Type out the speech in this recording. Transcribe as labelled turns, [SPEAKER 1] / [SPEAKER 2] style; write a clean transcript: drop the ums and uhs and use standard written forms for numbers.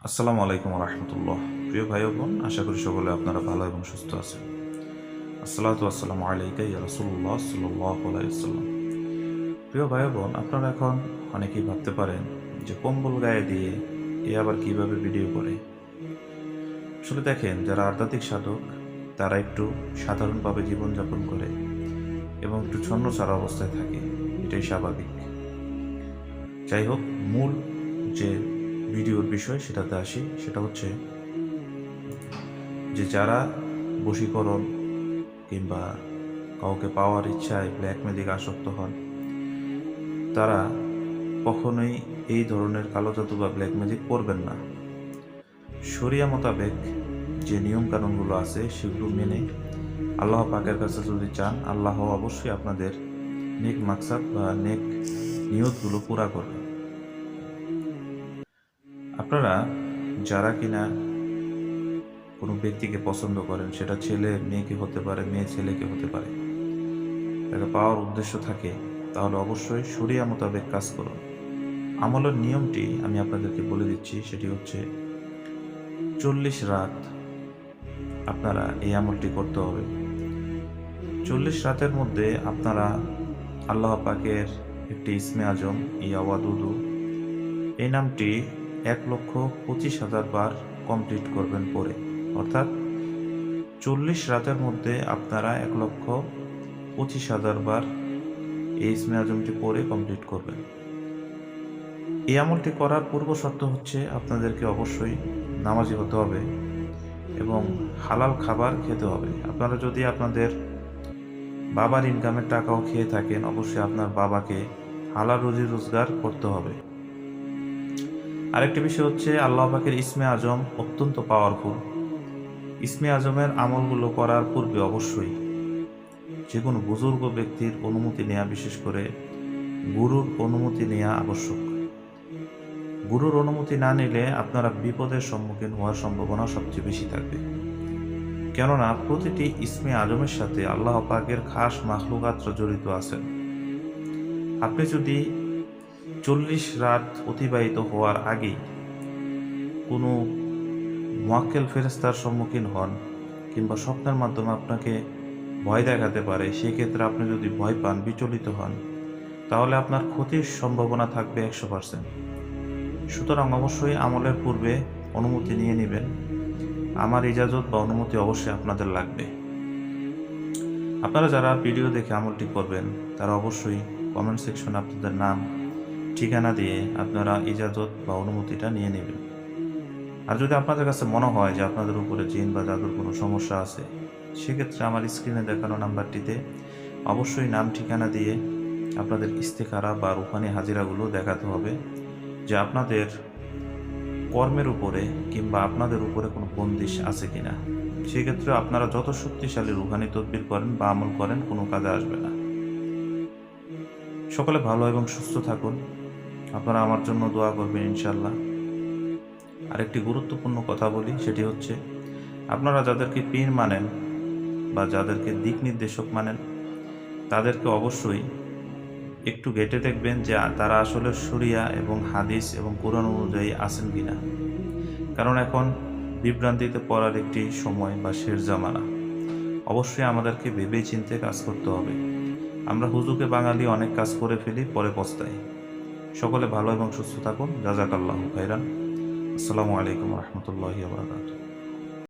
[SPEAKER 1] আসসালামু আলাইকুম রহমতুল্লাহ। প্রিয় ভাই বোন, আশা করি সকলে আপনারা ভালো এবং সুস্থ আছেন। আসসালাতু আসসালামু আলাইকা ইয়া রাসূলুল্লাহ সাল্লাল্লাহু আলাইহি ওয়াসাল্লাম। প্রিয় ভাই বোন, আপনারা এখন অনেকেই ভাবতে পারেন যে কম্বল গায়ে দিয়ে এ আবার কিভাবে ভিডিও করে। আসলে দেখেন, যারা আধ্যাত্মিক সাধক তারা একটু সাধারণভাবে জীবনযাপন করে এবং একটু ছন্নছাড়া অবস্থায় থাকে, এটাই স্বাভাবিক। যাই হোক, মূল যে ভিডিওর বিষয় সেটাতে আসি। সেটা হচ্ছে যে যারা বশীকরণ কিংবা কাউকে পাওয়ার ইচ্ছায় ব্ল্যাক ম্যাজিক আসক্ত হন, তারা কখনোই এই ধরনের কালো জাদু বা ব্ল্যাক ম্যাজিক করবেন না। শরিয়া মোতাবেক যে নিয়মকানুনগুলো আছে সেগুলো মেনে আল্লাহ পাকের কাছে যদি চান, আল্লাহ অবশ্যই আপনাদের নেক মাকসাদ বা নেক নিয়তগুলো পুরা করবেন। আপনারা যারা কিনা কোনো ব্যক্তিকে পছন্দ করেন, সেটা ছেলে মেয়েকে হতে পারে, মেয়ে ছেলেকে হতে পারে, তাকে পাওয়ার উদ্দেশ্য থাকে, তাহলে অবশ্যই শরিয়া মোতাবেক কাজ করুন। আমলের নিয়মটি আমি আপনাদেরকে বলে দিচ্ছি। সেটি হচ্ছে 40 রাত আপনারা এই আমলটি করতে হবে। 40 রাতের মধ্যে আপনারা আল্লাহ পাকের একটি ইসমে আজম ইয়াওয়াদুদু, এই নামটি 1,25,000 বার কমপ্লিট করবেন পরে। অর্থাৎ 40 রাতের মধ্যে আপনারা 1,25,000 বার এই ইসমে আজমটি পরে কমপ্লিট করবেন। এই আমলটি করার পূর্ব শর্ত হচ্ছে আপনাদেরকে অবশ্যই নামাজি হতে হবে এবং হালাল খাবার খেতে হবে। আপনারা যদি আপনাদের বাবার ইনকামের টাকাও খেয়ে থাকেন, অবশ্যই আপনার বাবাকে হালাল রুজি রোজগার করতে হবে। আরেকটি বিষয় হচ্ছে, আল্লাহ পাকের ইসমে আজম অত্যন্ত পাওয়ারফুল। ইসমে আজমের আমলগুলো করার পূর্বে অবশ্যই যে কোনো বুজুর্গ ব্যক্তির অনুমতি নেওয়া, বিশেষ করে গুরুর অনুমতি নেওয়া আবশ্যক। গুরুর অনুমতি না নিলে আপনারা বিপদের সম্মুখীন হওয়ার সম্ভাবনা সবচেয়ে বেশি থাকবে। কেননা প্রতিটি ইসমে আজমের সাথে আল্লাহ পাকের খাস মাখলুকাতরা জড়িত আছেন। আপনি যদি 40 রাত অতিবাহিত হওয়ার আগেই কোনো মুয়াক্কেল ফেরেশতার সম্মুখীন হন কিংবা স্বপ্নের মাধ্যমে আপনাকে ভয় দেখাতে পারে, সেক্ষেত্রে আপনি যদি ভয় পান, বিচলিত হন, তাহলে আপনার ক্ষতির সম্ভাবনা থাকবে 100%। সুতরাং অবশ্যই আমলের পূর্বে অনুমতি নিয়ে নেবেন। আমার ইজাজত বা অনুমতি অবশ্যই আপনাদের লাগবে। আপনারা যারা ভিডিও দেখে আমলটি করবেন, তারা অবশ্যই কমেন্ট সেকশনে আপনাদের নাম ঠিকানা দিয়ে আপনারা ইজাজত বা অনুমতিটা নিয়ে নেবেন। আর যদি আপনাদের কাছে মনে হয় যে আপনাদের উপরে জিন বা জাদুর কোনো সমস্যা আছে, সেক্ষেত্রে আমার স্ক্রিনে দেখানো নাম্বারটিতে অবশ্যই নাম ঠিকানা দিয়ে আপনাদের ইস্তেখারা বা রুহানি হাজিরাগুলো দেখাতে হবে যে আপনাদের কর্মের উপরে কিংবা আপনাদের উপরে কোনো বন্দিশ আছে কিনা। সেক্ষেত্রে আপনারা যত শক্তিশালী রুহানি তদবির করেন বা আমল করেন, কোনো কাজে আসবে না। সকলে ভালো এবং সুস্থ থাকুন। আপনারা আমার জন্য দোয়া করবেন ইনশাল্লাহ। আরেকটি গুরুত্বপূর্ণ কথা বলি, সেটি হচ্ছে, আপনারা যাদেরকে পীর মানেন বা যাদেরকে দিক নির্দেশক মানেন, তাদেরকে অবশ্যই একটু ঘেঁটে দেখবেন যে তারা আসলে শরিয়া এবং হাদিস এবং কোরআন অনুযায়ী আছেন কিনা। কারণ এখন বিভ্রান্তিতে পড়ার একটি সময় বা শেষ জামানা। অবশ্যই আমাদেরকে ভেবে চিন্তে কাজ করতে হবে। আমরা হুজুকে বাঙালি অনেক কাজ করে ফেলি, পরে পস্তাই। সকলে ভালো এবং সুস্থ থাকুন। জাযাকাল্লাহু খাইরান। আসসালামু আলাইকুম রহমতুল্লাহি ওয়া বারাকাতুহু।